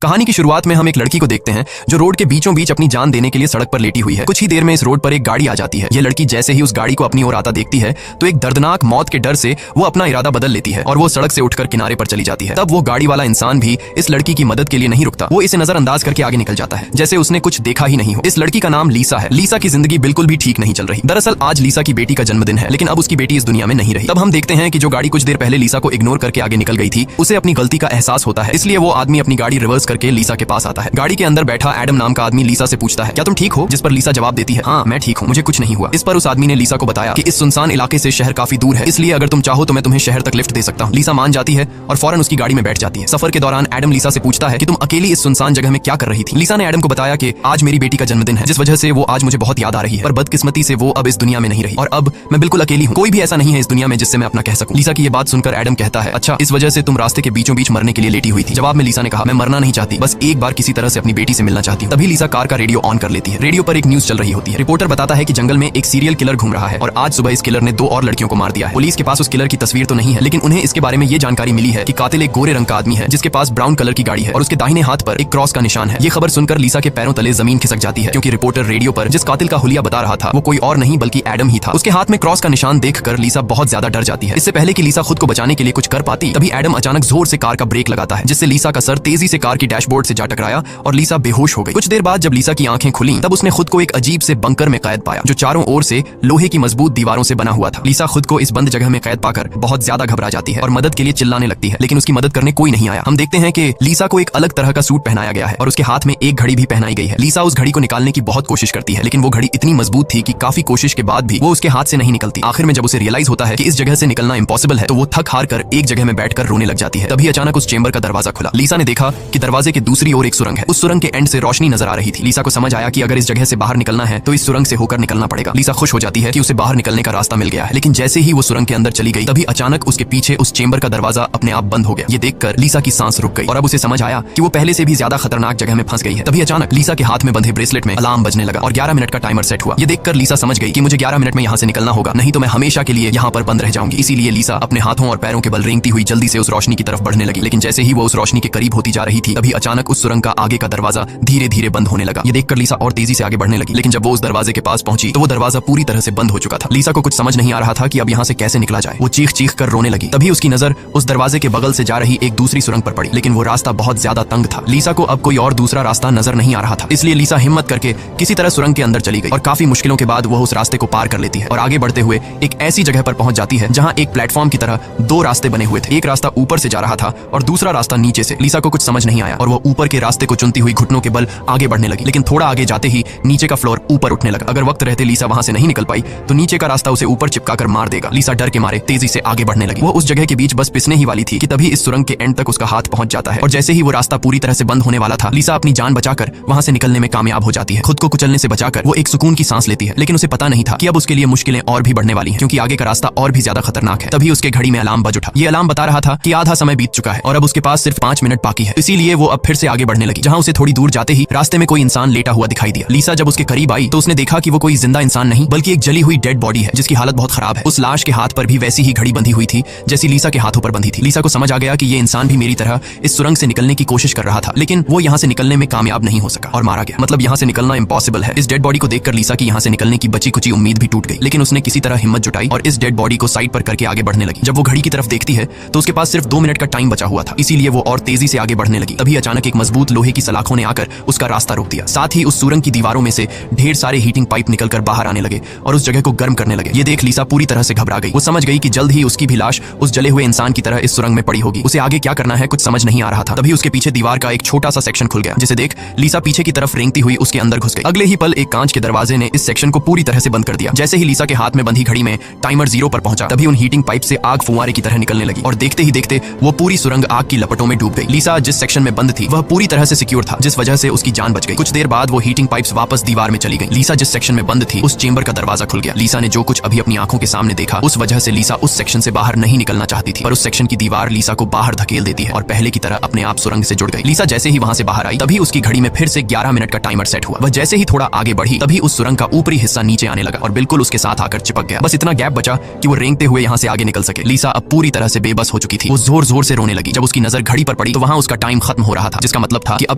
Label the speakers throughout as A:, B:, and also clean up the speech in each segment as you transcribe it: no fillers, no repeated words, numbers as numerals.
A: कहानी की शुरुआत में हम एक लड़की को देखते हैं जो रोड के बीचों बीच अपनी जान देने के लिए सड़क पर लेटी हुई है। कुछ ही देर में इस रोड पर एक गाड़ी आ जाती है। यह लड़की जैसे ही उस गाड़ी को अपनी ओर आता देखती है तो एक दर्दनाक मौत के डर से वो अपना इरादा बदल लेती है और वो सड़क से उठकर किनारे पर चली जाती है। तब वो गाड़ी वाला इंसान भी इस लड़की की मदद के लिए नहीं रुकता, वो इसे नजरअंदाज करके आगे निकल जाता है जैसे उसने कुछ देखा ही नहीं हो। इस लड़की का नाम लीसा है। लीसा की जिंदगी बिल्कुल भी ठीक नहीं चल रही। दरअसल आज लीसा की बेटी का जन्मदिन है, लेकिन अब उसकी बेटी इस दुनिया में नहीं रही। तब हम देखते हैं कि जो गाड़ी कुछ देर पहले लीसा को इग्नोर करके आगे निकल गई थी उसे अपनी गलती का एहसास होता है, इसलिए वो आदमी अपनी गाड़ी रिवर्स करके लीसा के पास आता है। गाड़ी के अंदर बैठा एडम नाम का आदमी लीसा से पूछता है, क्या तुम ठीक हो? जिस पर लीसा जवाब देती है, हाँ मैं ठीक हूँ, मुझे कुछ नहीं हुआ। इस पर उस आदमी ने लीसा को बताया कि इस सुनसान इलाके से शहर काफी दूर है, इसलिए अगर तुम चाहो तो मैं तुम्हें शहर तक लिफ्ट दे सकता हूँ। लीसा मान जाती है और फौरन उसकी गाड़ी में बैठ जाती है। सफर के दौरान एडम लीसा से पूछता है कि तुम अकेली इस सुनसान जगह में क्या कर रही थी? लीसा ने एडम को बताया कि आज मेरी बेटी का जन्मदिन है, जिस वजह से वो आज मुझे बहुत याद आ रही है, पर बदकिस्मती से वो अब इस दुनिया में नहीं रही और अब मैं बिल्कुल अकेली हूँ। कोई भी ऐसा नहीं है इस दुनिया में जिससे मैं अपना कह सकूं। लीसा की ये बात सुनकर एडम कहता है, अच्छा इस वजह से तुम रास्ते के बीचों बीच मरने के लिए लेटी हुई थी? जवाब में लीसा ने कहा, मैं मरना नहीं चाहती, बस एक बार किसी तरह से अपनी बेटी से मिलना चाहती हूँ। तभी लीसा कार का रेडियो ऑन कर लेती है। रेडियो पर एक न्यूज चल रही होती है। रिपोर्टर बताता है कि जंगल में एक सीरियल किलर घूम रहा है और आज सुबह इस किलर ने 2 और लड़कियों को मार दिया है। पुलिस के पास उस किलर की तस्वीर तो नहीं है, लेकिन उन्हें इसके बारे में ये जानकारी मिली है कि कातिल एक गोरे रंग का आदमी है जिसके पास ब्राउन कलर की गाड़ी है और उसके दाहिने हाथ पर एक क्रॉस का निशान है। ये खबर सुनकर लीसा के पैरों तले जमीन खिसक जाती है, क्योंकि रिपोर्टर रेडियो पर जिस कातिल का हुलिया बता रहा था वो कोई और नहीं बल्कि एडम ही था। उसके हाथ में क्रॉस का निशान देखकर लीसा बहुत ज्यादा डर जाती है। इससे पहले कि लीसा खुद को बचाने के लिए कुछ कर पाती, तभी एडम अचानक जोर से कार का ब्रेक लगाता है, जिससे लीसा का सर तेजी से कार की डैशबोर्ड से जा टकराया और लीसा बेहोश हो गई। कुछ देर बाद जब लीसा की आंखें खुली तब उसने खुद को एक अजीब से बंकर में कैद पाया जो चारों ओर से लोहे की मजबूत दीवारों से बना हुआ था। लीसा खुद को इस बंद जगह में कैद पाकर बहुत ज्यादा घबरा जाती है और मदद के लिए चिल्लाने लगती है, लेकिन उसकी मदद करने कोई नहीं आया। हम देखते हैं कि लीसा को एक अलग तरह का सूट पहनाया गया है और उसके हाथ में एक घड़ी भी पहनाई गई है। लीसा उस घड़ी को निकालने की बहुत कोशिश करती है, लेकिन वो घड़ी इतनी मजबूत थी कि काफी कोशिश के बाद भी वो उसके हाथ से नहीं निकलती। आखिर में जब उसे रियलाइज होता है कि इस जगह से निकलना इम्पॉसिबल है तो वो थक हार कर एक जगह में बैठकर रोने लग जाती है। तभी अचानक उस चेंबर का दरवाजा खुला। लीसा ने देखा कि दरवाजे के दूसरी ओर एक सुरंग है। उस सुरंग के एंड से रोशनी नजर आ रही थी। लीसा को समझ आया कि अगर इस जगह से बाहर निकलना है तो इस सुरंग से होकर निकलना पड़ेगा। लीसा खुश हो जाती है कि उसे बाहर निकलने का रास्ता मिल गया है, लेकिन जैसे ही वो सुरंग के अंदर चली गई तभी अचानक उसके पीछे उस चेंबर का दरवाजा अपने आप बंद हो गया। ये देखकर लीसा की सांस रुक गई और अब उसे समझ आया कि वो पहले से भी ज्यादा खतरनाक जगह में फंस गई है। तभी अचानक लीसा के हाथ में बंधे ब्रेसलेट में अलार्म बजने लगा और 11 मिनट का टाइमर सेट हुआ। ये देखकर लीसा समझ गई कि मुझे 11 मिनट में यहाँ से निकलना होगा, नहीं तो मैं हमेशा के लिए यहाँ पर बंद रह जाऊंगी। इसीलिए लीसा अपने हाथों और पैरों के बल रेंगती हुई जल्दी से उस रोशनी की तरफ बढ़ने लगी। लेकिन जैसे ही वो उस रोशनी के करीब होती जा रही थी तभी अचानक उस सुरंग का आगे का दरवाजा धीरे धीरे बंद होने लगा। ये देखकर लीसा और तेजी से आगे बढ़ने लगी, लेकिन जब वो उस दरवाजे के पास पहुंची तो वो दरवाजा पूरी तरह से बंद हो चुका था। लीसा को कुछ समझ नहीं आ रहा था कि अब यहाँ से कैसे निकला जाए। वो चीख चीख कर रोने लगी। तभी उसकी नजर उस दरवाजे के बगल से जा रही एक दूसरी सुरंग पर पड़ी, लेकिन वो रास्ता बहुत ज्यादा तंग था। लीसा को अब कोई और दूसरा रास्ता नजर नहीं आ रहा था, इसलिए लीसा हिम्मत करके किसी तरह सुरंग के अंदर चली गई और काफी मुश्किलों के बाद वह उस रास्ते को पार कर लेती है और आगे बढ़ते हुए एक ऐसी जगह पर पहुंच जाती है जहां एक प्लेटफॉर्म की तरह 2 रास्ते बने हुए थे। एक रास्ता ऊपर से जा रहा था और दूसरा रास्ता नीचे से। लीसा को कुछ समझ नहीं आया और वो ऊपर के रास्ते को चुनती हुई घुटनों के बल आगे बढ़ने लगी, लेकिन थोड़ा आगे जाते ही नीचे का फ्लोर ऊपर उठने लगा। अगर वक्त रहते लीसा वहां से नहीं निकल पाई तो नीचे का रास्ता उसे ऊपर चिपकाकर मार देगा। लीसा डर के मारे तेजी से आगे बढ़ने लगी। वो उस जगह के बीच बस पिसने ही वाली थी कि तभी इस सुरंग के एंड तक उसका हाथ पहुंच जाता है और जैसे ही वो रास्ता पूरी तरह से बंद होने वाला था लीसा अपनी जान बचाकर वहां से निकलने में कामयाब हो जाती है। खुद को कुचलने से बचाकर वो एक सुकून की सांस लेती है, लेकिन उसे पता नहीं था कि अब उसके लिए मुश्किलें और भी बढ़ने वाली हैं, क्योंकि आगे का रास्ता और भी ज्यादा खतरनाक है। तभी उसके घड़ी में अलार्म बज उठा। ये अलार्म बता रहा था कि आधा समय बीत चुका है और अब उसके पास सिर्फ 5 मिनट बाकी है। इसीलिए वो अब फिर से आगे बढ़ने लगी। जहां उसे थोड़ी दूर जाते ही रास्ते में कोई इंसान लेटा हुआ दिखाई दिया। लीसा जब उसके करीब आई तो उसने देखा कि वो कोई जिंदा इंसान नहीं बल्कि एक जली हुई डेड बॉडी है जिसकी हालत बहुत खराब है। उस लाश के हाथ पर भी वैसी ही घड़ी बंधी हुई थी जैसी लीसा के हाथों पर बंधी थी। लीसा को समझ आ गया कि ये इंसान भी मेरी तरह इस सुरंग से निकलने की कोशिश कर रहा था, लेकिन वो यहाँ से निकलने में कामयाब नहीं हो सका और मारा गया। मतलब यहाँ से निकलना इम्पॉसिबल है। इस डेड बॉडी को देखकर लीसा की यहाँ से निकलने की बची कुची उम्मीद भी टूट गई, लेकिन उसने किसी तरह हिम्मत जुटाई और इस डेड बॉडी को साइड पर करके आगे बढ़ने लगी। जब वो घड़ी की तरफ देखती है तो उसके पास सिर्फ 2 मिनट का टाइम बचा हुआ था, इसीलिए वो और तेजी से आगे बढ़ने लगी। तभी अचानक एक मजबूत लोहे की सलाखों ने आकर उसका रास्ता रोक दिया। साथ ही उस सुरंग की दीवारों में से ढेर सारे हीटिंग पाइप निकलकर बाहर आने लगे और उस जगह को गर्म करने लगे। ये देख लीसा पूरी तरह से घबरा गई। वो समझ गई कि जल्द ही उसकी भी लाश उस जले हुए इंसान की तरह इस सुरंग में पड़ी होगी। उसे आगे क्या करना है कुछ समझ नहीं आ रहा था। तभी उसके पीछे दीवार का एक छोटा सा सेक्शन खुल गया, जिसे देख लीसा पीछे की तरफ रेंगती हुई उसके अंदर घुस गई। अगले ही पल एक कांच के दरवाजे ने इस सेक्शन को पूरी तरह से बंद कर दिया। जैसे ही लीसा के हाथ में बंधी घड़ी में टाइमर 0 पर पहुंचा तभी उन हीटिंग पाइप से आग फुंवारे की तरह निकलने लगी और देखते ही देखते वो पूरी सुरंग आग की लपटों में डूब गई। लीसा जिस सेक्शन में बंद थी वह पूरी तरह से सिक्योर था, जिस वजह से उसकी जान बच गई। कुछ देर बाद वो हीटिंग पाइप्स वापस दीवार में चली गई। लीसा जिस सेक्शन में बंद थी उस चेंबर का दरवाजा खुल गया। लीसा ने जो कुछ अभी अपनी आंखों के सामने देखा उस वजह से लीसा उस सेक्शन से बाहर नहीं निकलना चाहती थी, पर उस सेक्शन की दीवार लीसा को बाहर धकेल देती है और पहले की तरह अपने आप सुरंग से जुड़ गई। लीसा जैसे ही वहां से बाहर आई तभी उसकी घड़ी में फिर से 11 मिनट का टाइमर सेट हुआ। वह जैसे ही थोड़ा आगे बढ़ी तभी उस सुरंग का ऊपरी हिस्सा नीचे आने लगा और बिल्कुल उसके साथ आकर चिपक गया। बस इतना गैप बचा कि वो रेंगते हुए यहाँ से आगे निकल सके। लीसा अब पूरी तरह से बेबस हो चुकी थी। वो जोर जोर से रोने लगी। जब उसकी नजर घड़ी पर पड़ी तो वहां उसका टाइम खत्म हो रहा था, जिसका मतलब था कि अब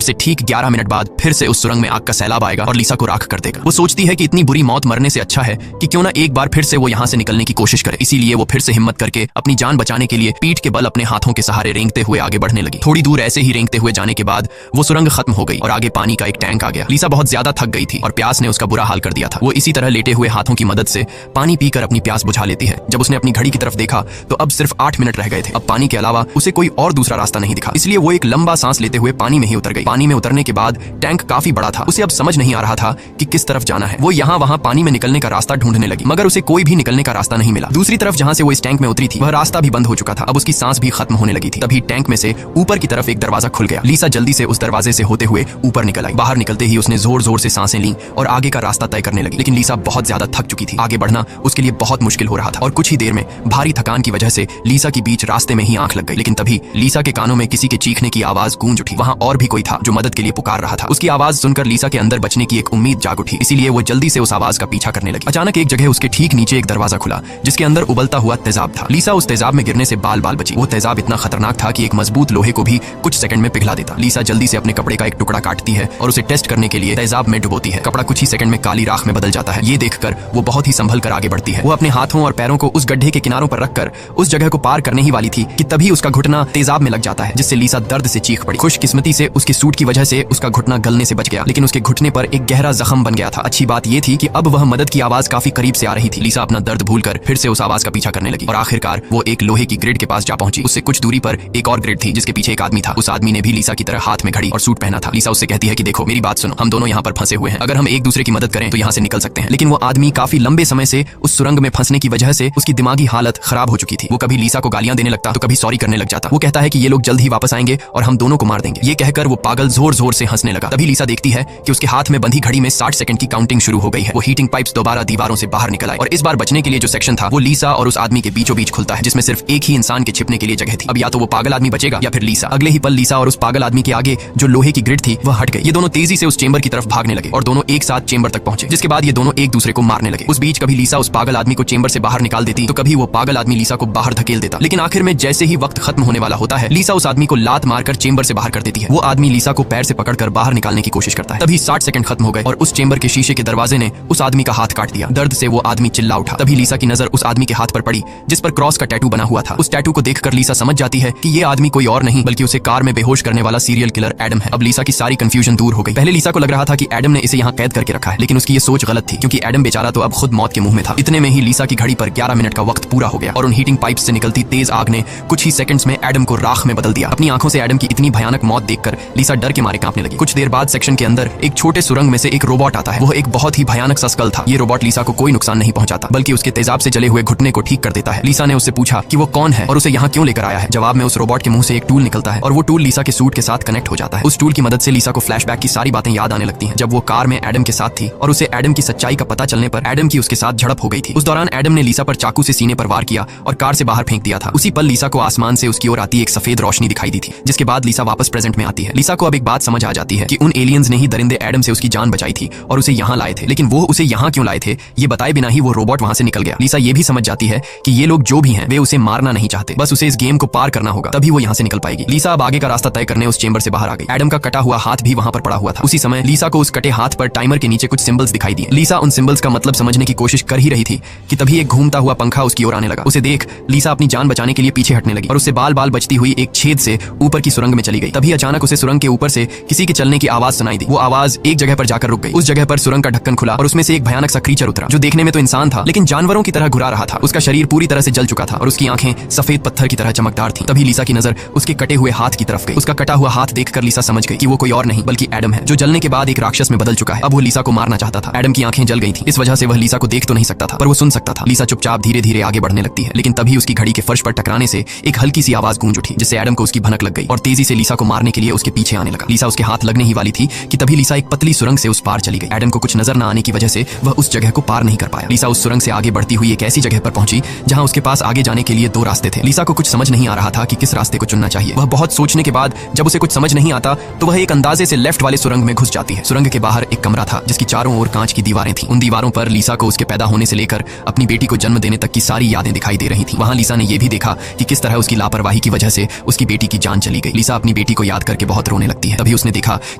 A: से ठीक 11 मिनट बाद फिर से उस सुरंग में आग का सैलाब आएगा और लीसा को राख कर देगा। वो सोचती है कि इतनी बुरी मौत मरने से अच्छा है कि क्यों ना एक बार फिर से वो यहाँ से निकलने की कोशिश करे। इसीलिए वो फिर से हिम्मत करके अपनी जान बचाने के लिए पीठ के बल अपने हाथों के सहारे रेंगते हुए आगे बढ़ने लगी। थोड़ी दूर ऐसे ही रेंगते हुए जाने के बाद वो सुरंग खत्म हो गई और आगे पानी का एक टैंक आ गया। लीसा बहुत ज्यादा थक गई थी और प्यास ने उसका बुरा हाल कर दिया था। वो इसी तरह लेटे हुए हाथों की मदद से पानी पीकर अपनी प्यास बुझा लेती है। जब उसने अपनी घड़ी की तरफ देखा तो अब सिर्फ 8 मिनट रह गए थे। अब पानी के अलावा उसे कोई और दूसरा रास्ता नहीं दिखा, इसलिए वो एक लंबा सांस लेते हुए पानी में ही उतर गई। पानी में उतरने के बाद टैंक काफी बड़ा था। उसे अब समझ नहीं आ रहा था कि किस तरफ जाना है। वो यहाँ वहाँ पानी में निकलने का रास्ता ढूंढने लगी, मगर उसे कोई भी निकलने का रास्ता नहीं मिला। दूसरी तरफ जहाँ से वो इस टैंक में उतरी थी वह रास्ता भी बंद हो चुका था। अब उसकी सांस भी खत्म होने लगी थी। तभी टैंक में से ऊपर की तरफ एक दरवाजा खुल गया। लीसा जल्दी से उस दरवाजे से होते हुए ऊपर निकल आई। बाहर निकलते ही उसने जोर जोर से सांसें ली और आगे का रास्ता तय करने लगी। लेकिन लीसा बहुत ज्यादा थक चुकी थी। आगे बढ़ना उसके लिए बहुत मुश्किल हो रहा था और कुछ ही देर में भारी थकान की वजह से लीसा की बीच रास्ते में ही आंख लग गई। लेकिन तभी लीसा के कानों में किसी के चीखने की आवाज गूंज उठी। वहां और भी कोई था जो मदद के लिए पुकार रहा था। उसकी आवाज सुनकर लीसा के अंदर बचने की एक उम्मीद जाग उठी, इसीलिए वो जल्दी से उस आवाज का पीछा करने लगी। अचानक एक जगह उसके ठीक नीचे एक दरवाजा खुला जिसके अंदर उबलता हुआ तेजाब था। लीसा उस तेजाब में गिरने से बाल बाल बची। वो तेजाब इतना खतरनाक था कि एक मजबूत लोहे को भी कुछ सेकंड में पिघला देता। लीसा जल्दी से अपने कपड़े का एक टुकड़ा काटती है और उसे टेस्ट करने के लिए तेजाब में डुबोती है। कपड़ा कुछ ही सेकंड में काली राख में बदल जाता है। ये देखकर वो बहुत ही संभल कर आगे बढ़ती है। वो अपने हाथों और पैरों को उस गड्ढे के किनारों पर रखकर उस जगह को पार करने ही वाली थी कि तभी उसका घुटना तेजाब में लग जाता है, जिससे लीसा दर्द से चीख पड़ी। खुशकिस्मती से उसके सूट की वजह से उसका घुटना गलने से बच गया, लेकिन उसके घुटने पर एक गहरा जख्म बन गया था। अच्छी बात यह थी कि अब वह मदद की आवाज काफी करीब से आ रही थी। लीसा अपना दर्द भूलकर फिर से उस आवाज का पीछा करने लगी और आखिरकार वो एक लोहे की ग्रिड के पास जा पहुंची। उससे कुछ दूरी पर एक और ग्रिड थी जिसके पीछे एक आदमी था। उस आदमी ने भी लीसा की तरह हाथ में घड़ी और सूट पहना था। लीसा उससे कहती है कि देखो मेरी बात सुनो, हम दोनों यहाँ पर फंसे हुए हैं, अगर हम एक दूसरे की मदद करें तो यहाँ से निकल सकते हैं। लेकिन वो आदमी काफी लंबे समय से उस सुरंग में फंसने की वजह से उसकी दिमागी हालत खराब हो चुकी थी। वो कभी लीसा को गालियां देने लगता तो कभी सॉरी करने लग जाता। वो कहता है कि ये लोग जल्द ही वापस आएंगे और हम दोनों को मार देंगे। ये कहकर वो पागल जोर जोर से हंसने लगा। तभी लीसा देखती है कि उसके हाथ में बंधी घड़ी में 60 सेकंड की काउंटिंग शुरू हो गई है। वो हीटिंग पाइप्स दोबारा दीवारों से बाहर निकल आए और इस बार बचने के लिए जो सेक्शन था वो लीसा और उस आदमी के बीचों बीच खुलता है, जिसमें सिर्फ एक ही इंसान के छिपने के लिए जगह थी। अब या तो वो पागल आदमी बचेगा या फिर लीसा। अगले ही पल लीसा और उस पागल आदमी के आगे जो लोहे की ग्रिड थी वह हट गई। ये दोनों तेजी से उस चेंबर की तरफ भागने लगे और दोनों एक साथ चेंबर तक पहुंचे, जिसके बाद ये दोनों एक दूसरे को मारने लगे। उस बीच कभी लीसा उस पागल आदमी को चेंबर से बाहर निकाल देती तो कभी वो पागल आदमी लीसा को बाहर धकेल देता। लेकिन आखिर में जैसे ही वक्त खत्म होने वाला होता है लीसा उस आदमी को लात मारकर चेंबर से बाहर कर देती है। वो आदमी लीसा को पैर से पकड़कर बाहर निकालने की कोशिश करता है। तभी 60 सेकंड खत्म हो गए और उस चेंबर के शीशे के दरवाजे ने उस आदमी का हाथ काट दिया। दर्द से वो आदमी चिल्ला उठा। तभी लीसा की नजर उस आदमी के हाथ पर पड़ी जिस पर क्रॉस का टैटू बना हुआ था। उस टैटू को देखकर लीसा समझ जाती है कि ये आदमी कोई और नहीं बल्कि उसे कार में बेहोश करने वाला सीरियल किलर एडम है। अब लीसा की सारी कंफ्यूजन दूर हो गई। पहले लीसा को लग रहा था कि एडम ने इसे यहाँ कैद करके रखा है, लेकिन उसकी ये सोच गलत थी क्योंकि एडम बेचारा तो अब खुद मौत के मुंह में था। इतने में ही लीसा की घड़ी पर 11 मिनट का वक्त पूरा हो गया और उन हीटिंग पाइप्स से निकलती तेज आग ने कुछ ही सेकंड्स में एडम को राख में बदल दिया। अपनी आंखों से एडम की इतनी भयानक मौत देखकर लीसा डर के मारे कांपने लगी। कुछ देर बाद सेक्शन के अंदर एक छोटे सुरंग में से एक रोबोट आता है। वो एक बहुत ही भयानक सा स्कल था। ये रोबोट लीसा को कोई नुकसान नहीं पहुंचाता बल्कि उसके तेजाब से जले हुए घुटने को ठीक कर देता है। लीसा ने उससे पूछा कि वो कौन है और उसे यहाँ क्यों लेकर आया है। जवाब में उस रोबोट के मुंह से एक टूल निकलता है और वो टूल लीसा के सूट के साथ कनेक्ट हो जाता है। उस टूल की मदद से लीसा को फ्लैशबैक की सारी बातें याद आने लगती हैं, जब वो कार में एडम के साथ थी और उसे एडम की सच्चाई का पता चलने पर एडम की उसके साथ झड़प हो गई थी। उस दौरान एडम ने लीसा पर चाकू से सीने पर वार किया और कार से बाहर फेंक दिया था। उसी पल लीसा को आसमान से उसकी ओर आती एक सफेद रोशनी दिखाई दी थी, जिसके बाद लीसा वापस प्रेजेंट में आती है। लीसा को अब एक बात समझ आ जाती है कि उन एलियंस ने ही दरिंदे एडम से उसकी जान बचाई थी और उसे यहाँ लाए थे। लेकिन वो उसे यहाँ क्यों लाए थे ये बताए बिना ही वो रोबोट वहां से निकल गया। लीसा ये भी समझ जाती है कि ये लोग जो भी हैं वे उसे मारना नहीं चाहते, बस उसे इस गेम को पार करना होगा, तभी वो यहाँ से निकल पाएगी। लीसा अब आगे का रास्ता तय करने उस चेंबर से बाहर आ गई। एडम का कटा हुआ हाथ भी वहां पर पड़ा हुआ था। उसी समय लीसा को उस कटे हाथ पर टाइमर के नीचे कुछ सिंबल्स दिखाई दिए। लीसा उन सिंबल्स का मतलब समझने की कोशिश कर ही रही थी कि तभी एक घूमता हुआ पंखा उसकी ओर आने लगा। उसे देख लीसा अपनी जान बचाने के लिए पीछे हटने लगी और उससे बाल बाल बचती हुई एक छेद से ऊपर की सुरंग में चली गई। तभी अचानक उसे सुरंग के ऊपर से किसी के चलने की आवाज सुनाई दी। वो आवाज एक जगह पर जाकर रुक गई। उस जगह पर सुरंग का ढक्कन खुला और उसमें से एक भयानक सा क्रीचर उतरा जो देखने में तो इंसान था लेकिन जानवरों की तरह घुरा रहा था। उसका शरीर पूरी तरह से जल चुका था और उसकी आंखें सफेद पत्थर की तरह चमकदार थी। तभी लीसा की नजर उसके कटे हुए हाथ की तरफ गई। उसका कटा हुआ हाथ देखकर लीसा समझ गई कि वो कोई और नहीं बल्कि एडम है, जो जलने के बाद एक राक्षस में बदल चुका है। अब वो लीसा को मारना चाहता था। एडम की आंखें जल गई थी, इस वजह से वह लीसा को देख तो नहीं सकता था पर वो सुन सकता था। लीसा चुपचाप धीरे धीरे आगे बढ़ने लगती है, लेकिन तभी उसकी घड़ी के फर्श पर टकराने से एक हल्की सी आवाज गूंज उठी जिससे एडम को उसकी भनक लग गई और तेजी से लीसा को मारने के लिए उसके पीछे आने लगा। लीसा उसके हाथ लगने ही वाली थी कि तभी लीसा एक पतली सुरंग से उस पार चली गई। एडम को कुछ नजर न आने की वजह से वह उस जगह को पार नहीं कर पाया। लीसा उस सुरंग से आगे बढ़ती हुई एक ऐसी जगह पर पहुंची जहां उसके पास आगे जाने के लिए 2 रास्ते थे। लीसा को कुछ समझ नहीं आ रहा था कि किस रास्ते को चुनना चाहिए। वह बहुत सोचने के बाद जब उसे कुछ समझ नहीं आता तो वह एक अंदाजे से लेफ्ट वाले सुरंग में घुस जाती है। सुरंग के बाहर एक कमरा था जिसकी चारों ओर कांच की दीवारें थीं। उन दीवारों पर लीसा को उसके पैदा होने से लेकर अपनी बेटी को जन्म देने तक की सारी यादें दिखाई दे रही थीं। वहां लीसा ने यह भी देखा कि किस तरह उसकी लापरवाही की वजह से उसकी बेटी की जान चली गई। लीसा अपनी बेटी को याद करके बहुत रोने लगती है। तभी उसने देखा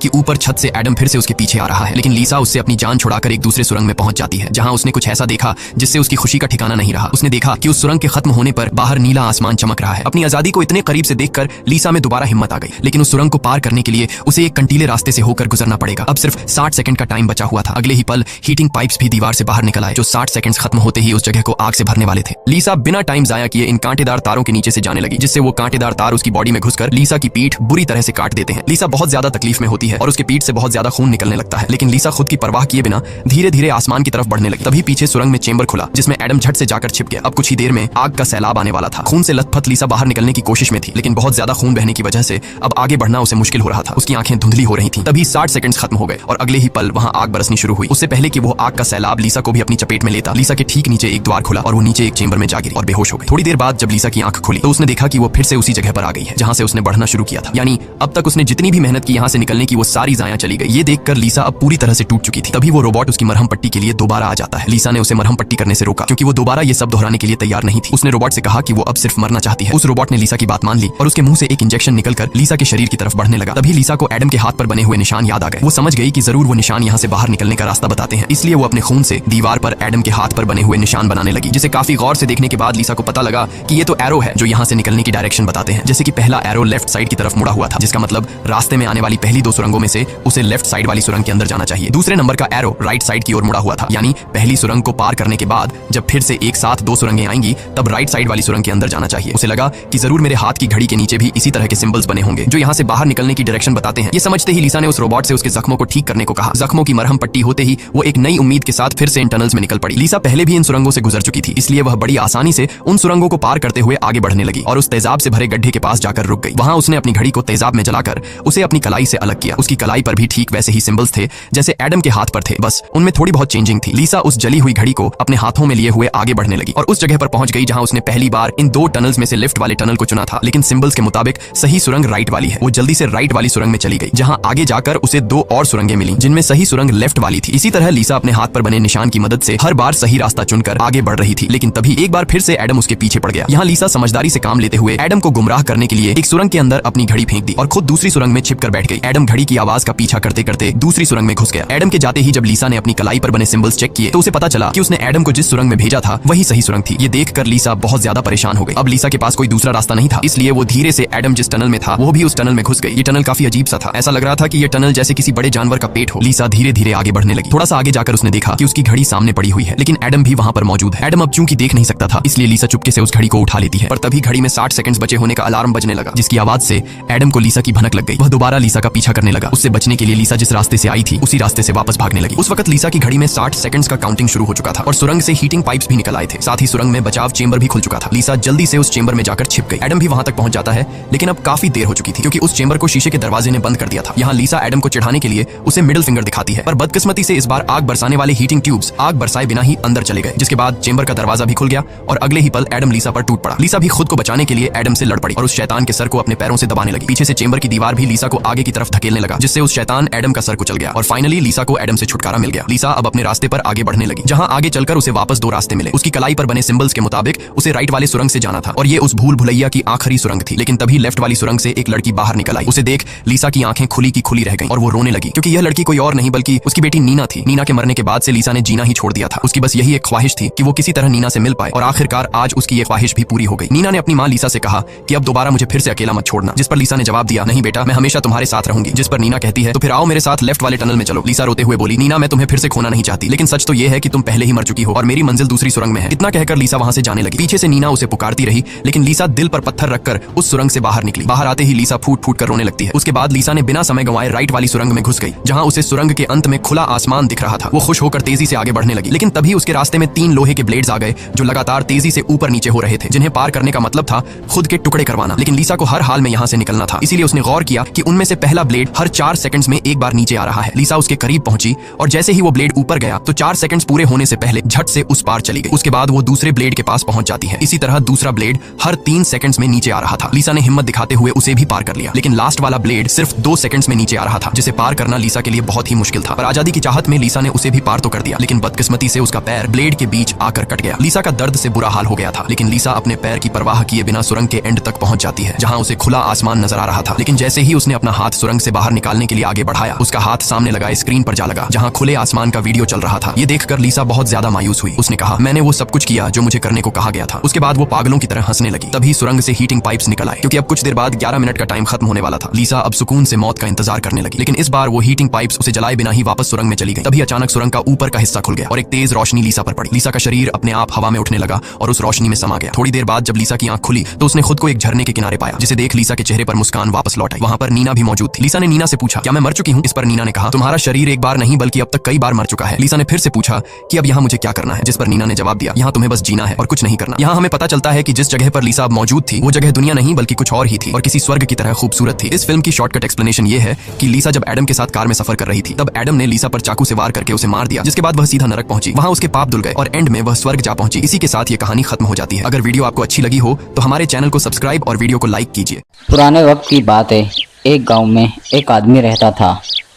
A: कि ऊपर छत से एडम फिर से उसके पीछे आ रहा है, लेकिन लीसा उससे अपनी जान छुड़ाकर एक दूसरे सुरंग में पहुंच जाती है, जहां उसने कुछ ऐसा देखा जिससे उसकी खुशी का ठिकाना नहीं रहा। उसने देखा कि उस सुरंग के खत्म होने पर बाहर नीला आसमान चमक रहा है। अपनी आजादी को इतने करीब से देखकर लीसा में दोबारा हिम्मत आ गई, लेकिन उस सुरंग को पार करने के लिए उसे एक कंटीले रास्ते से होकर गुजरना पड़ेगा। अब सिर्फ 60 सेकंड का टाइम बचा हुआ था। अगले ही पल हीटिंग पाइप्स भी दीवार से बाहर निकल आए, जो 60 सेकंड्स खत्म होते ही उस जगह को आग से भरने वाले थे। लीसा बिना टाइम जाया किए इन कांटेदार तारों के नीचे से जाने लगी, जिससे वो कांटेदार तार उसकी बॉडी में घुसकर लीसा की पीठ बुरी तरह से काट देते हैं। लीसा बहुत ज्यादा तकलीफ में होती है और उसके पीठ से बहुत ज्यादा खून निकलने लगता है, लेकिन लीसा खुद की परवाह किए बिना धीरे धीरे आसमान की तरफ बढ़ने लगी। तभी पीछे सुरंग में चेंबर खुला, जिसमें एडम झट से जाकर छिप गया। अब कुछ ही देर में आग का सैलाब आने वाला था। खून से लथपथ लीसा बाहर निकलने की कोशिश में थी, लेकिन बहुत ज्यादा खून बहने की वजह से अब आगे बढ़ना उसे मुश्किल हो रहा था। उसकी आंखें धुंधली हो रही थी। तभी 60 सेकंड्स खत्म हो गए और अगले ही पल वहां आग बरसनी शुरू हुई। उससे पहले कि वो आग का सैलाब लीसा को भी अपनी चपेट में लेता, लीसा के ठीक नीचे एक द्वार खुला और वो नीचे एक चेंबर में जा गिरी और बेहोश हो गई। थोड़ी देर बाद जब लीसा की आंख खुली तो उसने देखा कि वो फिर से उसी जगह पर आ गई है जहां से उसने बढ़ना शुरू किया था। यानी अब तक उसने जितनी भी मेहनत की यहाँ से निकलने की, वो सारी जाया चली गई। ये देखकर लीसा अब पूरी तरह से टूट चुकी थी। तभी वो रोबोट उसकी मरहम पट्टी के लिए दोबारा आ जाता है। लीसा ने उसे मरहम पट्टी करने से रोका, क्योंकि वो दोबारा ये सब दोहराने के लिए तैयार नहीं थी। उसने रोबोट से कहा कि वो अब सिर्फ मरना चाहती है। उस रोबोट ने लीसा की बात मान ली और उसके मुंह से एक इंजेक्शन निकलकर लीसा के शरीर की तरफ बढ़ने लगा। तभी लीसा को एडम के हाथ पर बने हुए निशान याद आ गए। वो समझ गई कि जरूर वो निशान यहाँ से बाहर निकलने का रास्ता बताते हैं, इसलिए वो अपने खून से दीवार पर एडम के हाथ पर बने हुए निशान बनाने लगी, जिसे काफी गौर से देखने के बाद लीसा को पता लगा कि ये तो एरो है जो यहाँ से निकलने की डायरेक्शन बताते हैं। जैसे कि पहला एरो लेफ्ट साइड की तरफ मुड़ा हुआ था, जिसका मतलब रास्ते में आने वाली पहली 2 सुरंगों में से उसे लेफ्ट साइड वाली सुरंग के अंदर जाना चाहिए। दूसरे नंबर का एरो राइट साइड की ओर मुड़ा हुआ था, यानी पहली सुरंग को पार करने के बाद जब फिर से एक साथ 2 सुरंगें आएंगी तब राइट साइड वाली सुरंग के अंदर जाना चाहिए। उसे लगा कि जरूर मेरे हाथ की घड़ी के नीचे भी इसी तरह के सिंबल्स बने होंगे जो यहाँ से बाहर निकलने की डायरेक्शन बताते हैं। ये समझते ही लीसा ने उस रोबोट से उसके जख्मों को ठीक करने को कहा। जख्मों की मरहम पट्टी होते ही वो एक नई उम्मीद के साथ फिर से इन टनल्स में निकल पड़ी। लीसा पहले भी इन सुरंगों से गुजर चुकी थी, इसलिए वह बड़ी आसानी से उन सुरंगों को पार करते हुए आगे बढ़ने लगी और उस तेजाब से भरे गड्ढे के पास जाकर रुक गई। वहां उसने अपनी घड़ी को तेजाब में जलाकर उसे अपनी कलाई से अलग किया। उसकी कलाई पर भी ठीक वैसे ही सिंबल्स थे जैसे एडम के हाथ पर थे, बस उनमें थोड़ी बहुत चेंजिंग थी। लीसा उस जली हुई घड़ी को अपने हाथों में लिए हुए आगे बढ़ने लगी और उस जगह पर पहुंच गई जहां उसने पहली बार इन 2 टनल्स में से लेफ्ट वाले टनल को चुना था, लेकिन सिंबल्स के मुताबिक सही सुरंग राइट वाली है। वो जल्दी से राइट वाली सुरंग में चली गई, जहां आगे जाकर उसे 2 और सुरंगें मिली जिनमें सही सुरंग लेफ्ट वाली थी। इसी तरह लीसा अपने हाथ पर बने निशान की मदद से हर बार सही रास्ता चुनकर आगे बढ़ रही थी, लेकिन तभी एक बार फिर से एडम उसके पीछे पड़ गया। यहाँ लीसा समझदारी से काम लेते हुए एडम को गुमराह करने के लिए एक सुरंग के अंदर अपनी घड़ी फेंक दी और खुद दूसरी सुरंग में छिपकर बैठ गई। एडम घड़ी की आवाज का पीछा करते करते दूसरी सुरंग में घुस गया। एडम के जाते ही जब लीसा ने अपनी कलाई पर बने सिंबल्स चेक किए तो उसे पता चला कि उसने एडम को जिस सुरंग में भेजा था वही सही सुरंग थी। ये देखकर लीसा बहुत ज्यादा परेशान हो गई। अब लीसा के पास कोई दूसरा रास्ता नहीं था, इसलिए वो धीरे से एडम जिस टनल में था वो भी उस टनल में घुस गई। ये टनल काफी अजीब सा था, ऐसा लग रहा था कि ये टनल जैसे किसी बड़े जानवर का पेट हो। लीसा धीरे धीरे आगे बढ़ने लगी। थोड़ा सा आगे जाकर उसने देखा कि उसकी घड़ी सामने पड़ी हुई है, लेकिन एडम भी वहां पर मौजूद है। एडम अब चूंकि देख नहीं सकता था, इसलिए लीसा चुपके से उस घड़ी को उठा लेती है, पर तभी घड़ी में 60 सेकंड्स बचे होने का अलार्म बजने लगा, जिसकी आवाज से एडम को लीसा की भनक लग गई। वह दोबारा लीसा का पीछा करने लगा। उससे बचने के लिए लीसा जिस रास्ते से आई थी उसी रास्ते से वापस भागने लगी। उस वक्त लीसा की घड़ी में 60 सेकंड्स का काउंटिंग शुरू हो चुका था और सुरंग से हीटिंग पाइप्स भी निकल आए थे। साथ ही सुरंग में बचाव चेंबर भी खुल चुका था। लीसा जल्दी से उस चेंबर में जाकर छिप गई। एडम भी वहां तक पहुंच जाता है, लेकिन अब काफी देर हो चुकी थी, क्योंकि उस चेंबर को शीशे के दरवाजे ने बंद कर दिया था। यहाँ लीसा एडम को चिढ़ाने के लिए उसे मिडिल फिंगर दिखाती है, पर बदकिस्मती से इस बार आग बरसाने वाले हीटिंग ट्यूब्स आग बरसाए बिना ही अंदर चले गए, जिसके बाद चेंबर का दरवाजा भी खुल गया और अगले ही पल एडम लीसा पर टूट पड़ा। लीसा भी खुद को बचाने के लिए एडम से लड़ पड़ी और उस शैतान के सर को अपने पैरों से दबाने लगी। पीछे से चेंबर की दीवार भी लीसा को आगे की तरफ धकेलने लगा, जिससे उस शैतान एडम का सर कुचल गया और फाइनली लीसा को एडम से छुटकारा मिल गया। लीसा अब अपने रास्ते पर आगे बढ़ने लगी, जहां आगे चलकर उसे वापस 2 रास्ते मिले। उसकी कलाई पर बने सिंबल्स के मुताबिक उसे राइट वाले सुरंग से जाना था और ये उस भूल भुलैया की आखिरी सुरंग थी। लेकिन तभी लेफ्ट वाली सुरंग से एक लड़की बाहर निकल आई। उसे देख लीसा की आंखें खुली की खुली रह गईं और वो रोने लगी, क्योंकि यह लड़की कोई और नहीं बल्कि उसकी बेटी नीना थी। नीना के मरने के बाद से लीसा ने जीना ही छोड़ दिया था। उसकी बस यही एक ख्वाहिश थी कि वो किसी तरह नीना से मिल पाए और आखिरकार आज उसकी ये ख्वाहिश भी पूरी हो गई। नीना ने अपनी माँ लीसा से कहा कि अब दोबारा मुझे फिर से अकेला मत छोड़ना, जिस पर लीसा ने जवाब दिया, नहीं बेटा, मैं हमेशा तुम्हारे साथ रहूंगी। जिस पर नीना कहती है, तो फिर आओ मेरे साथ लेफ्ट वाले टनल में चलो। लीसा रोते हुए बोली, नीना, मैं तुम्हें फिर से खोना नहीं चाहती, लेकिन सच तो ये है कि तुम पहले ही मर चुकी हो और मेरी मंजिल दूसरी सुरंग में है। इतना कहकर लीसा वहां से जाने लगी। पीछे से नीना उसे पुकारती रही, लेकिन लीसा दिल पर पत्थर रखकर उस सुरंग से बाहर निकली। बाहर आते ही लीसा फूट फूट कर रोने लगती है। उसके बाद लीसा ने बिना समय गंवाए राइट वाली सुरंग में घुस गई, जहां उसे सुरंग के अंत में खुला आसमान दिख रहा था। वो खुश होकर तेजी से आगे बढ़ने लगी, लेकिन तभी उसके रास्ते में 3 लोहे के ब्लेड्स आ गए जो लगातार तेजी से ऊपर नीचे हो रहे थे, जिन्हें पार करने का मतलब था खुद के टुकड़े करवाना। लेकिन लीसा को हर हाल में यहाँ से निकलना था, इसीलिए उसने गौर किया कि उनमें से पहला ब्लेड हर 4 सेकंड्स में एक बार नीचे आ रहा है। लीसा उसके करीब पहुंची और जैसे ही वो ब्लेड ऊपर गया तो 4 सेकंड्स पूरे होने से पहले झट से उस पार चली गई। उसके बाद वो दूसरे ब्लेड के पास पहुंच जाती है। इसी तरह दूसरा ब्लेड हर 3 सेकंड्स में नीचे आ रहा था। लीसा ने हिम्मत दिखाते हुए उसे भी पार कर लिया, लेकिन लास्ट वाला ब्लेड सिर्फ 2 सेकंड्स में नीचे आ रहा था, जिसे पार करना लीसा के लिए बहुत ही मुश्किल था। पर आजादी की चाहत में लीसा ने उसे भी पार तो कर दिया, लेकिन बदकिस्मती से उसका पैर ब्लेड के बीच आकर कट गया। लीसा का दर्द से बुरा हाल हो गया था, लेकिन लीसा अपने पैर की परवाह किए बिना सुरंग के एंड तक पहुंच जाती है, जहां उसे खुला आसमान नजर नजर आ रहा था। लेकिन जैसे ही उसने अपना हाथ सुरंग से बाहर निकालने के लिए आगे बढ़ाया, उसका हाथ सामने लगाए स्क्रीन पर जा लगा, जहाँ खुले आसमान का वीडियो चल रहा था। ये देखकर लीसा बहुत ज्यादा मायूस हुई। उसने कहा, मैंने वो सब कुछ किया जो मुझे करने को कहा गया था। उसके बाद वो पागलों की तरह हंसने लगी। तभी सुरंग से हीटिंग पाइप्स निकल आए, क्योंकि अब कुछ देर बाद 11 मिनट का टाइम खत्म होने वाला था। लीसा अब सुकून से मौत का इंतजार करने लगी। लेकिन इस बार वो हीटिंग पाइप्स उसे जलाए बिना ही वापस सुरंग में चली गई। तभी अचानक सुरंग का ऊपर का हिस्सा खुल गया और एक तेज रोशनी लीसा पर पड़ी। लीसा का शरीर अपने आप हवा में उठने लगा और उस रोशनी में समा गया। थोड़ी देर बाद जब लीसा की आंख खुली तो उसने खुद को एक झरने के किनारे पाया, जिसे देख लीसा के चेहरे पर मुस्कान वापस लौट आई। वहां पर नीना भी मौजूद थी। लीसा ने नीना से पूछा, क्या मैं मर चुकी हूँ? इस पर नीना ने कहा, तुम्हारा शरीर एक बार नहीं बल्कि अब तक कई बार मर चुका है। लीसा ने फिर से पूछा कि अब यहाँ मुझे क्या करना है? जिस पर नीना ने जवाब दिया, यहाँ तुम्हें बस जीना है और कुछ नहीं करना। यहाँ हमें पता चलता है कि जिस जगह पर लीसा अब मौजूद थी वो जगह दुनिया नहीं बल्कि कुछ और ही थी और किसी स्वर्ग की तरह खूबसूरत थी। इस फिल्म की शॉर्टकट एक्सप्लेनेशन ये है कि लीसा जब एडम के साथ कार में सफर कर रही थी, तब एडम ने लीसा पर चाकू से वार करके उसे मार दिया, जिसके बाद वह सीधा नरक पहुंची। वहां उसके पाप धुल गए और एंड में वह स्वर्ग जा पहुंची। इसी के साथ ये कहानी खत्म हो जाती है। अगर वीडियो आपको अच्छी लगी हो तो हमारे चैनल को सब्सक्राइब और वीडियो को लाइक कीजिए।
B: पुराने वक्त की बात है। एक गांव में एक आदमी रहता था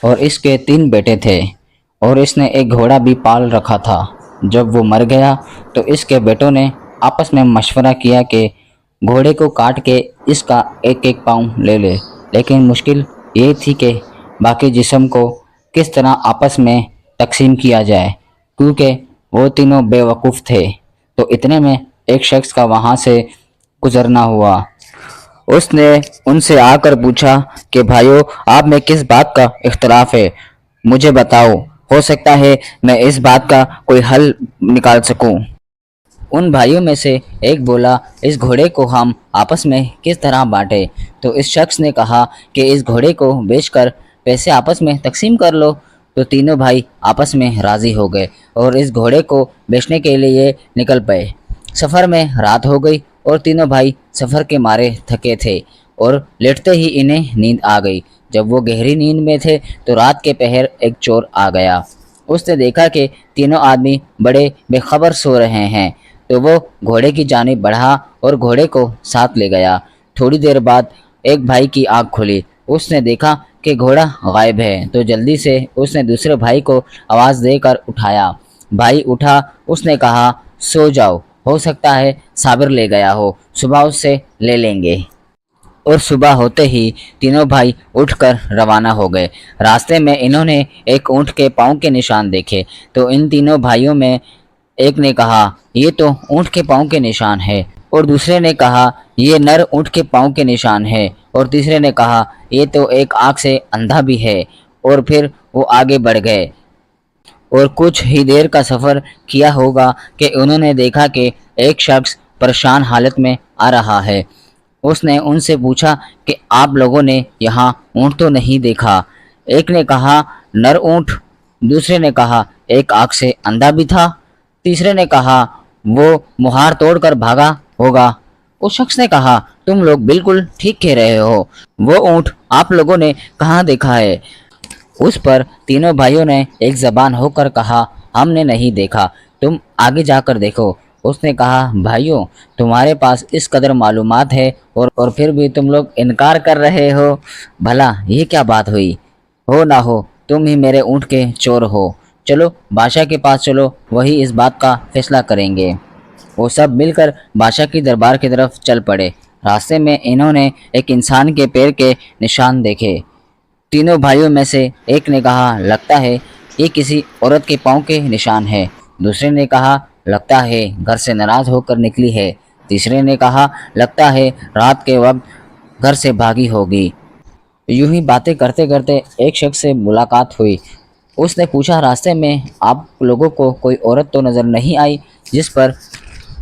B: और इसके 3 बेटे थे और इसने एक घोड़ा भी पाल रखा था। जब वो मर गया तो इसके बेटों ने आपस में मशवरा किया कि घोड़े को काट के इसका एक एक पाँव ले ले। लेकिन मुश्किल ये थी कि बाकी जिस्म को किस तरह आपस में तकसीम किया जाए, क्योंकि वो तीनों बेवकूफ़ थे। तो इतने में एक शख्स का वहाँ से गुजरना हुआ। उसने उनसे आकर पूछा कि भाइयों, आप में किस बात का इख्तलाफ है? मुझे बताओ, हो सकता है मैं इस बात का कोई हल निकाल सकूं। उन भाइयों में से एक बोला, इस घोड़े को हम आपस में किस तरह बांटें? तो इस शख्स ने कहा कि इस घोड़े को बेचकर पैसे आपस में तकसीम कर लो। तो तीनों भाई आपस में राज़ी हो गए और इस घोड़े को बेचने के लिए निकल पड़े। सफ़र में रात हो गई और तीनों भाई सफ़र के मारे थके थे और लेटते ही इन्हें नींद आ गई। जब वो गहरी नींद में थे तो रात के पहर एक चोर आ गया। उसने देखा कि तीनों आदमी बड़े बेखबर सो रहे हैं, तो वो घोड़े की जानिब बढ़ा और घोड़े को साथ ले गया। थोड़ी देर बाद एक भाई की आँख खुली। उसने देखा कि घोड़ा गायब है, तो जल्दी से उसने दूसरे भाई को आवाज़ देकर उठाया। भाई उठा। उसने कहा, सो जाओ, हो सकता है साबिर ले गया हो, सुबह उससे ले लेंगे। और सुबह होते ही तीनों भाई उठकर रवाना हो गए। रास्ते में इन्होंने एक ऊँट के पाँव के निशान देखे, तो इन तीनों भाइयों में एक ने कहा, ये तो ऊँट के पाँव के निशान है, और दूसरे ने कहा, ये नर ऊँट के पाँव के निशान है, और तीसरे ने कहा, ये तो एक आँख से अंधा भी है। और फिर वो आगे बढ़ गए और कुछ ही देर का सफ़र किया होगा कि उन्होंने देखा कि एक शख्स परेशान हालत में आ रहा है। उसने उनसे पूछा कि आप लोगों ने यहाँ ऊँट तो नहीं देखा? एक ने कहा, नर ऊँट। दूसरे ने कहा, एक आँख से अंधा भी था। तीसरे ने कहा, वो मुहार तोड़कर भागा होगा। उस शख्स ने कहा, तुम लोग बिल्कुल ठीक कह रहे हो, वो ऊँट आप लोगों ने कहाँ देखा है? उस पर तीनों भाइयों ने एक ज़बान होकर कहा, हमने नहीं देखा, तुम आगे जाकर देखो। उसने कहा, भाइयों, तुम्हारे पास इस कदर मालूमात है और फिर भी तुम लोग इनकार कर रहे हो। भला ये क्या बात हुई? हो ना हो तुम ही मेरे ऊँट के चोर हो। चलो बादशाह के पास चलो, वही इस बात का फैसला करेंगे। वो सब मिलकर बादशाह की दरबार की तरफ चल पड़े। रास्ते में इन्होंने एक इंसान के पैर के निशान देखे। तीनों भाइयों में से एक ने कहा, लगता है ये किसी औरत के पाँव के निशान है। दूसरे ने कहा, लगता है घर से नाराज़ होकर निकली है। तीसरे ने कहा, लगता है रात के वक्त घर से भागी होगी। यूं ही बातें करते करते एक शख्स से मुलाकात हुई। उसने पूछा, रास्ते में आप लोगों को कोई औरत तो नज़र नहीं आई? जिस पर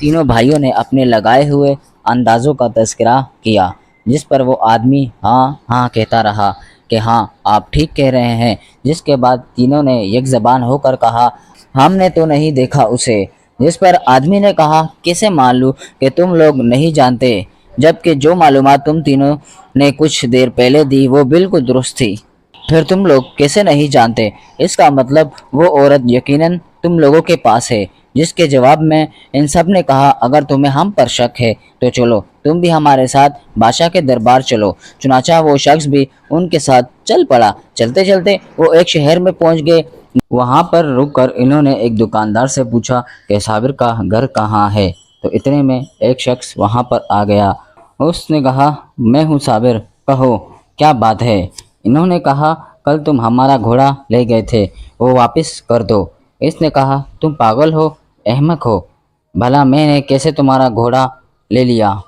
B: तीनों भाइयों ने अपने लगाए हुए अंदाज़ों का तज़किरा किया, जिस पर वो आदमी हाँ हाँ कहता रहा कि हाँ आप ठीक कह रहे हैं। जिसके बाद तीनों ने एक ज़बान होकर कहा, हमने तो नहीं देखा उसे। जिस पर आदमी ने कहा, कैसे मान लूँ कि तुम लोग नहीं जानते, जबकि जो मालूमात तुम तीनों ने कुछ देर पहले दी वो बिल्कुल दुरुस्त थी। फिर तुम लोग कैसे नहीं जानते? इसका मतलब वो औरत यकीनन तुम लोगों के पास है। जिसके जवाब में इन सब ने कहा, अगर तुम्हें हम पर शक है तो चलो तुम भी हमारे साथ बादशाह के दरबार चलो। चुनाचा वो शख्स भी उनके साथ चल पड़ा। चलते चलते वो एक शहर में पहुंच गए। वहां पर रुककर इन्होंने एक दुकानदार से पूछा कि साबिर का घर कहाँ है। तो इतने में एक शख्स वहां पर आ गया। उसने कहा, मैं हूँ साबिर, कहो क्या बात है। इन्होंने कहा कल तुम हमारा घोड़ा ले गए थे, वो वापस कर दो। इसने कहा तुम पागल हो, अहमक हो, भला मैंने कैसे तुम्हारा घोड़ा ले लिया।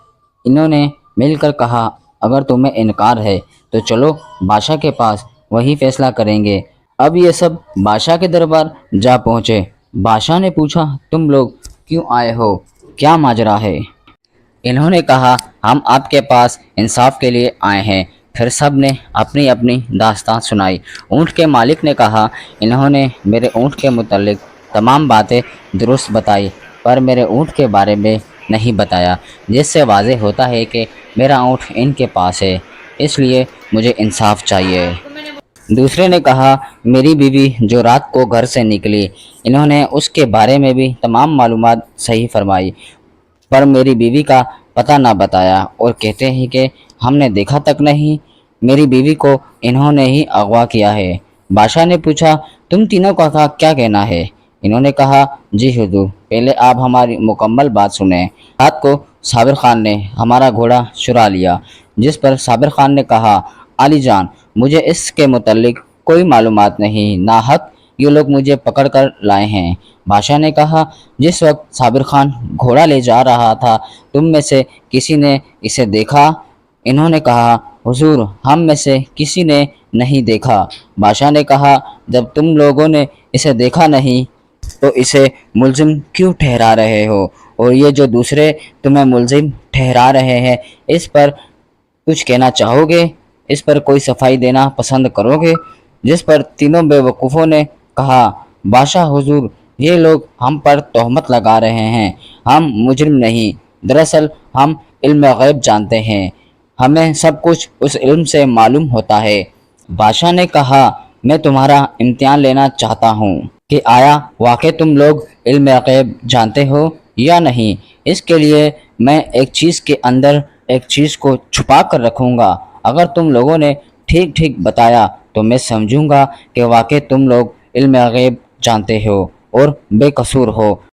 B: इन्होंने मिलकर कहा अगर तुम्हें इनकार है तो चलो बादशाह के पास, वही फैसला करेंगे। अब ये सब बादशाह के दरबार जा पहुँचे। बादशाह ने पूछा तुम लोग क्यों आए हो, क्या माजरा है। इन्होंने कहा हम आपके पास इंसाफ के लिए आए हैं। फिर सब ने अपनी अपनी दास्तान सुनाई। ऊँट के मालिक ने कहा इन्होंने मेरे ऊँट के मुतालिक तमाम बातें दुरुस्त बताई, पर मेरे ऊँट के बारे में नहीं बताया, जिससे वाज़ेह होता है कि मेरा ऊँट इनके पास है, इसलिए मुझे इंसाफ चाहिए। दूसरे ने कहा मेरी बीवी जो रात को घर से निकली, इन्होंने उसके बारे में भी तमाम मालूमात सही फरमाई, पर मेरी बीवी का पता ना बताया और कहते हैं कि हमने देखा तक नहीं, मेरी बीवी को इन्होंने ही अगवा किया है। बादशाह ने पूछा तुम तीनों का क्या कहना है। इन्होंने कहा जी हुजूर, पहले आप हमारी मुकम्मल बात सुने। रात को साबिर खान ने हमारा घोड़ा चुरा लिया, जिस पर साबिर खान ने कहा अली जान मुझे इसके मुतल्लिक कोई मालूमात नहीं, नाहक ये लोग मुझे पकड़ कर लाए हैं। बादशाह ने कहा जिस वक्त साबिर खान घोड़ा ले जा रहा था तुम में से किसी ने इसे देखा। इन्होंने कहा हुजूर हम में से किसी ने नहीं देखा। बादशाह ने कहा जब तुम लोगों ने इसे देखा नहीं तो इसे मुलजिम क्यों ठहरा रहे हो, और ये जो दूसरे तुम्हें मुलजिम ठहरा रहे हैं इस पर कुछ कहना चाहोगे, इस पर कोई सफाई देना पसंद करोगे। जिस पर तीनों बेवकूफ़ों ने कहा बादशाह हुजूर ये लोग हम पर तोहमत लगा रहे हैं, हम मुजरिम नहीं, दरअसल हम इल्म गैब जानते हैं, हमें सब कुछ उस इल्म से मालूम होता है। बादशाह ने कहा मैं तुम्हारा इम्तिहान लेना चाहता हूँ कि आया वाकई तुम लोग इल्म गैब जानते हो या नहीं। इसके लिए मैं एक चीज़ के अंदर एक चीज़ को छुपा कर रखूँगा। अगर तुम लोगों ने ठीक ठीक बताया तो मैं समझूंगा कि वाकई तुम लोग इल्म गैब जानते हो और बेकसूर हो।